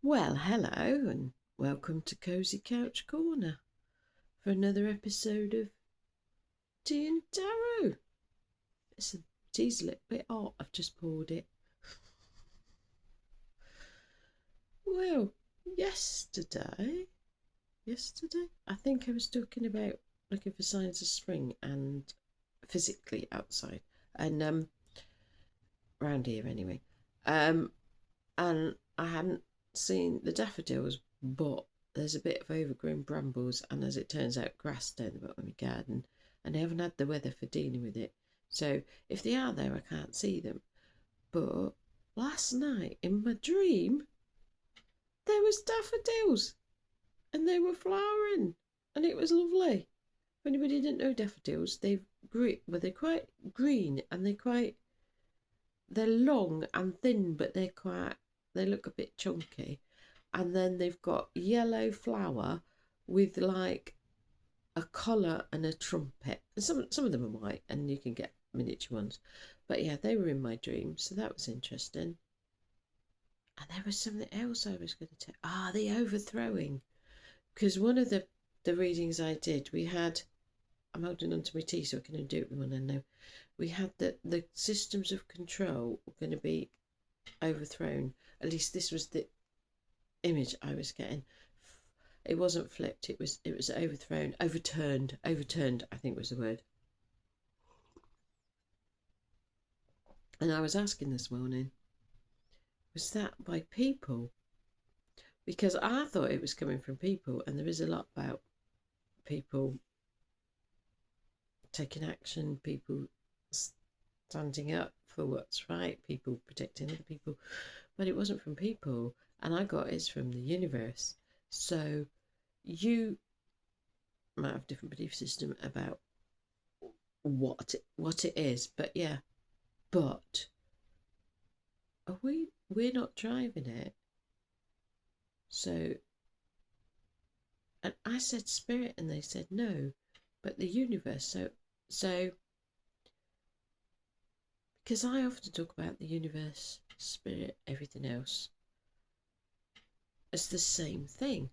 Well, hello and welcome to Cozy Couch Corner for another episode of Tea and Tarot. Listen, tea's a little bit hot, I've just poured it. Well, yesterday, I think I was talking about looking for signs of spring and physically outside and round here anyway. Um, and I hadn't seen the daffodils, but there's a bit of overgrown brambles and, as it turns out, grass down the bottom of my garden, and I haven't had the weather for dealing with it. So if they are there, I can't see them. But last night in my dream, there was daffodils and they were flowering, and it was lovely. If anybody didn't know daffodils, they're quite green and they're long and thin, but they look a bit chunky. And then they've got yellow flower with like a collar and a trumpet. And some of them are white, and you can get miniature ones. But yeah, they were in my dream, so that was interesting. And there was something else I was going to tell. The overthrowing. Because one of the readings I did, we had. I'm holding on to my tea so I can do it with one hand now. We had the systems of control were going to be overthrown. At least this was the image I was getting. It wasn't flipped, it was overthrown, overturned, I think was the word. And I was asking this morning, was that by people? Because I thought it was coming from people, and there is a lot about people taking action, people standing up for what's right, people protecting other people. But it wasn't from people, and I got it's from the universe. So you might have a different belief system about what it is, but yeah, but we're not driving it. So, and I said spirit, and they said no, but the universe. So because I often talk about the universe, spirit, everything else as the same thing.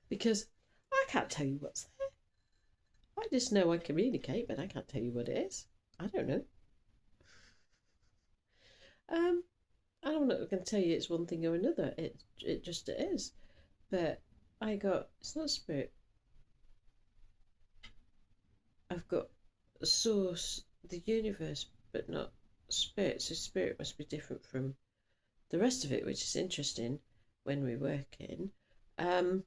Because I can't tell you what's there. I just know I communicate, but I can't tell you what it is. I don't know. Um, and I'm not going to tell you it's one thing or another. It just is. But it's not spirit. I've got a source, the universe, but not spirit. So spirit must be different from the rest of it, which is interesting when we're working. Um,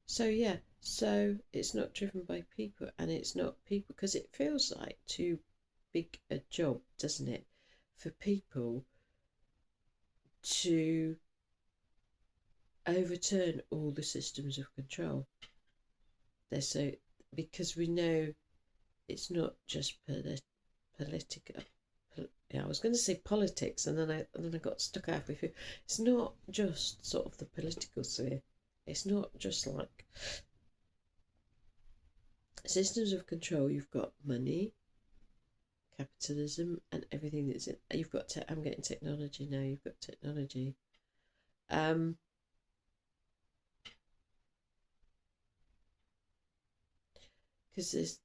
so yeah, so it's not driven by people, and it's not people because it feels like too big a job, doesn't it, for people to overturn all the systems of control. They're so because we know it's not just political. Yeah, I was going to say politics, and then I got stuck halfway through. It's not just sort of the political sphere. It's not just like systems of control. You've got money, capitalism, and everything that's in. You've got. I'm getting technology now. You've got technology. Um, because there's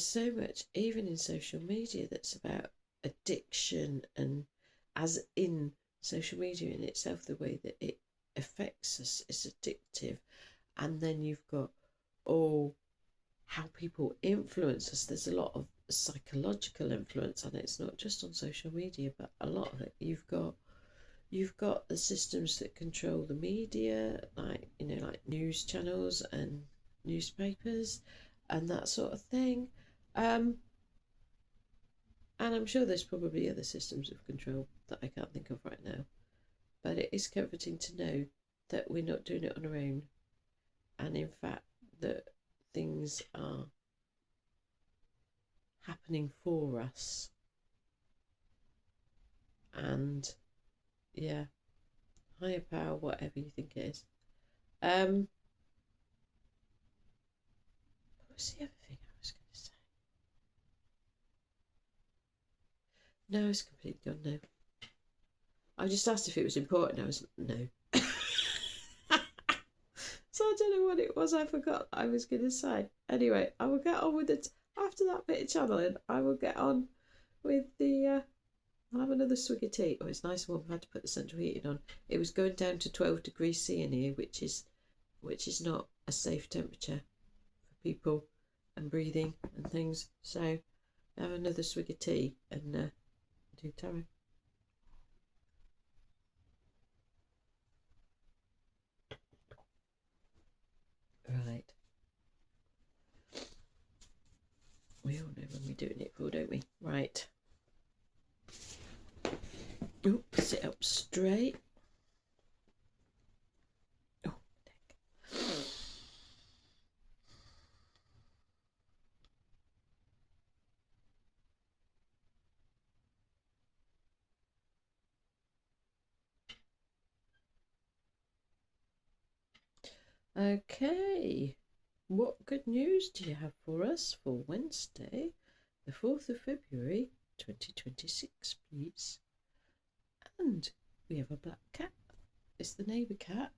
so much even in social media that's about addiction, and as in social media in itself, the way that it affects us is addictive. And then you've got how people influence us. There's a lot of psychological influence, and it's not just on social media, but a lot of it. You've got the systems that control the media, like news channels and newspapers and that sort of thing. Um, and I'm sure there's probably other systems of control that I can't think of right now. But it is comforting to know that we're not doing it on our own, and in fact that things are happening for us. And yeah, higher power, whatever you think it is. What was the other thing I was going to say? No, it's completely gone now. I just asked if it was important. I was no. So I don't know what it was. I forgot I was going to say. Anyway, I will get on with it after that bit of channeling. I will get on with the. I'll have another swig of tea. Oh, it's nice and warm. I've had to put the central heating on. It was going down to 12 degrees C in here, which is not a safe temperature for people and breathing and things. So have another swig of tea and do tarot. Right. We all know when we're doing it for, don't we? Right. Oh, sit up straight. Oh, neck. Okay. What good news do you have for us for Wednesday, the 4th of February 2026, please? And we have a black cat. It's the neighbour cat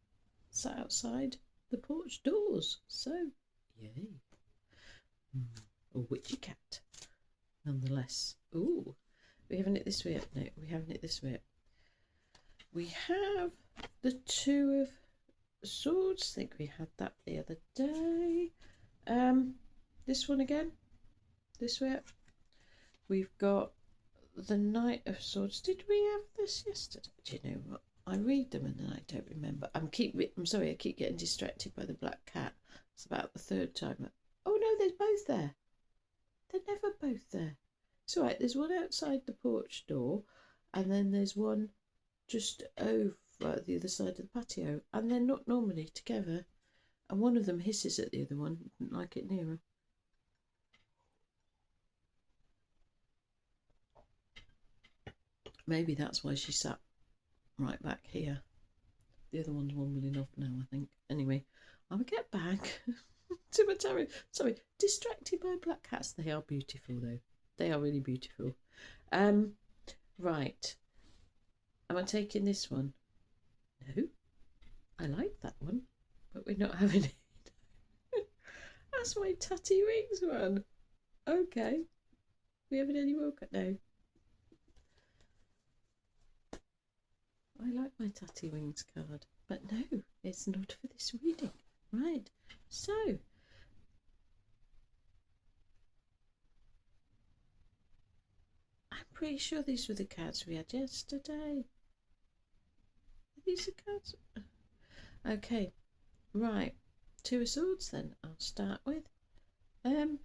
sat outside the porch doors. So, yay. A witchy cat, nonetheless. Ooh, we having it this way? No, we having it this way. We have the Two of Swords. I think we had that the other day. This one again. This way. We've got the Knight of Swords. Did we have this yesterday? Do you know what? I read them and then I don't remember. I'm sorry, I keep getting distracted by the black cat. It's about the third time. Oh no, there's both there. They're never both there. It's all right. There's one outside the porch door, and then there's one just over the other side of the patio, and they're not normally together. And one of them hisses at the other one, wouldn't like it nearer. Maybe that's why she sat right back here. The other one's wobbling off now, I think. Anyway, I will get back to my tarot. Sorry, distracted by black cats. They are beautiful, though. They are really beautiful. Right. Am I taking this one? No. I like that one, but we're not having it. That's my Tatty Rings one. Okay. We having any more? No. I like my Tatty Wings card, but no, it's not for this reading. Right. So, I'm pretty sure these were the cards we had yesterday. Are these the cards? Okay. Right. Two of Swords then, I'll start with. We're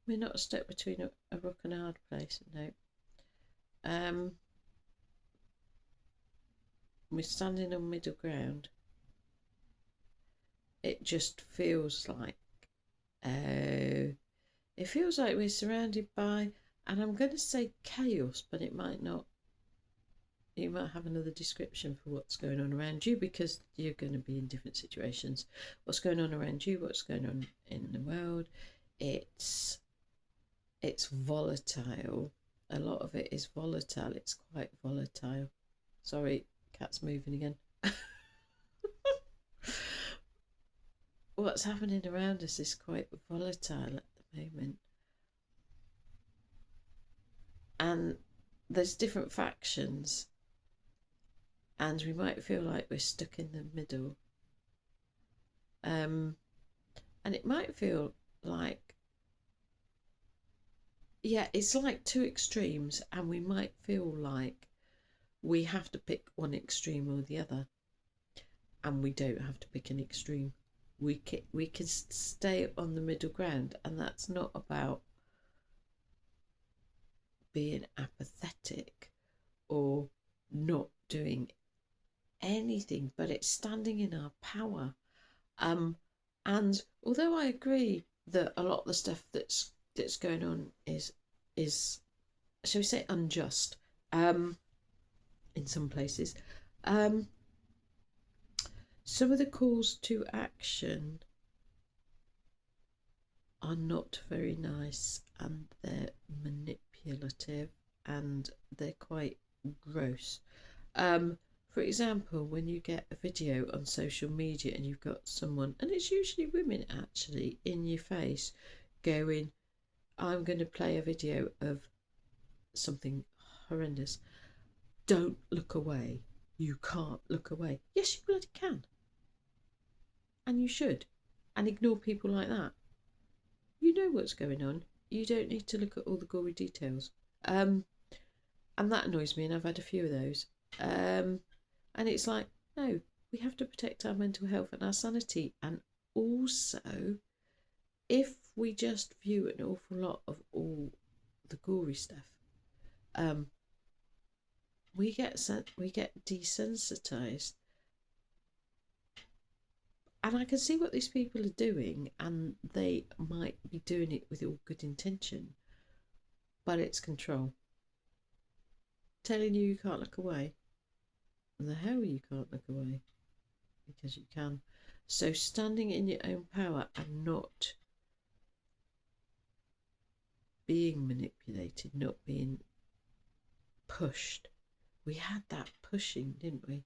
not stuck between a rock and a hard place, no. We're standing on middle ground. It just feels like it feels like we're surrounded by, and I'm going to say chaos, but it might not. You might have another description for what's going on around you because you're going to be in different situations. What's going on around you, what's going on in the world. It's volatile. A lot of it is volatile. It's quite volatile. Sorry, cat's moving again. What's happening around us is quite volatile at the moment. And there's different factions, and we might feel like we're stuck in the middle. And it might feel like, yeah, it's like two extremes, and we might feel like we have to pick one extreme or the other, and we don't have to pick an extreme. We can stay on the middle ground, and that's not about being apathetic or not doing anything, but it's standing in our power. And although I agree that a lot of the stuff that's going on is shall we say unjust, in some places, some of the calls to action are not very nice and they're manipulative. and they're quite gross. For example, when you get a video on social media and you've got someone, and it's usually women actually, in your face going, I'm going to play a video of something horrendous. Don't look away. You can't look away. Yes, you bloody can. And you should. And ignore people like that. You know what's going on. You don't need to look at all the gory details. And that annoys me, and I've had a few of those. And it's like, no, we have to protect our mental health and our sanity. And also, if we just view an awful lot of all the gory stuff, we get desensitized. And I can see what these people are doing, and they might be doing it with all good intention, but it's control. Telling you can't look away. And the hell you can't look away. Because you can. So standing in your own power and not being manipulated, not being pushed. We had that pushing, didn't we?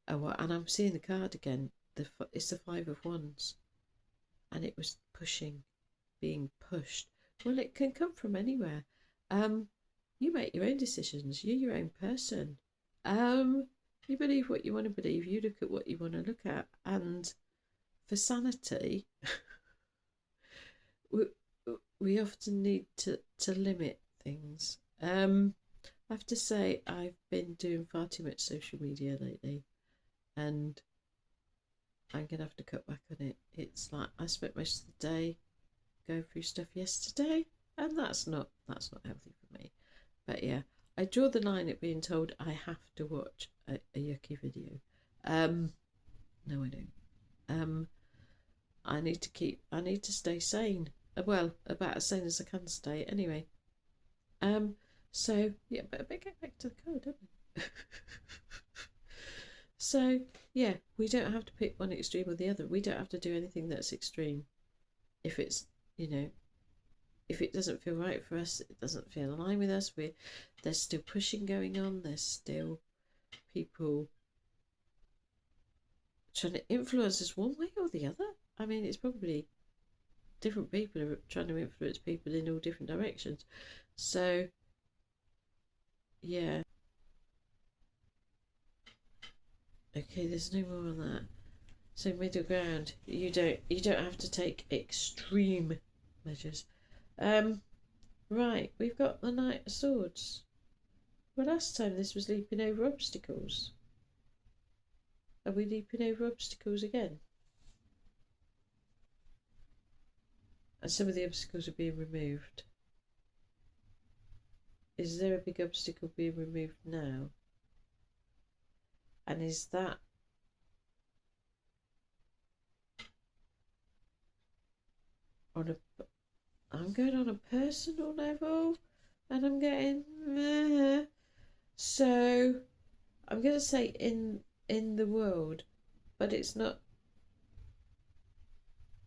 Oh, and I'm seeing the card again. It's the 5 of Wands. And it was pushing, being pushed. Well, it can come from anywhere. You make your own decisions. You're your own person. You believe what you want to believe. You look at what you want to look at. And for sanity, we often need to limit things. I have to say, I've been doing far too much social media lately, and I'm gonna have to cut back on it. It's like I spent most of the day going through stuff yesterday, and that's not healthy for me. But yeah, I draw the line at being told I have to watch a yucky video. No, I don't. I need to stay sane. Well, about as sane as I can stay anyway. So yeah, but I better get back to the card, don't we? So yeah, we don't have to pick one extreme or the other. We don't have to do anything that's extreme. If it's, if it doesn't feel right for us, it doesn't feel aligned with us, there's still pushing going on, there's still people trying to influence us one way or the other. I mean, it's probably different people are trying to influence people in all different directions. So yeah. Okay, there's no more on that. So middle ground. You don't have to take extreme measures. Right, we've got the Knight of Swords. Well, last time this was leaping over obstacles. Are we leaping over obstacles again? And some of the obstacles are being removed. Is there a big obstacle being removed now? And is that on a... I'm going on a personal level, and I'm getting... So, I'm going to say in the world, but it's not...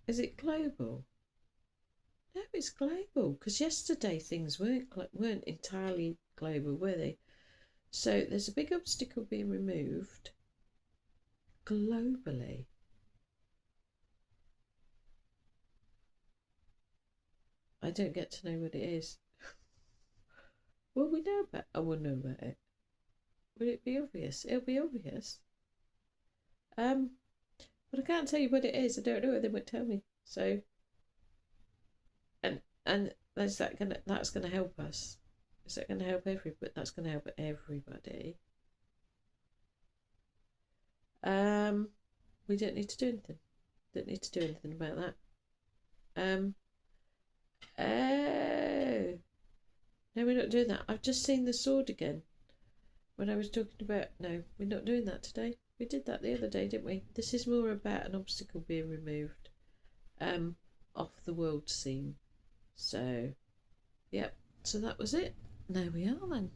Is it global? No, it's global, because yesterday things weren't entirely global, were they? So there's a big obstacle being removed globally. I don't get to know what it is. Will we know about it? I will know about it. Will it be obvious? It'll be obvious. But I can't tell you what it is. I don't know. They won't tell me. So, and that's gonna help us. Is that gonna help everybody? That's gonna help everybody. We don't need to do anything. Don't need to do anything about that. Oh. No, we're not doing that. I've just seen the sword again. When I was talking about... No, we're not doing that today. We did that the other day, didn't we? This is more about an obstacle being removed off the world scene. So, yep. So that was it. There we are then.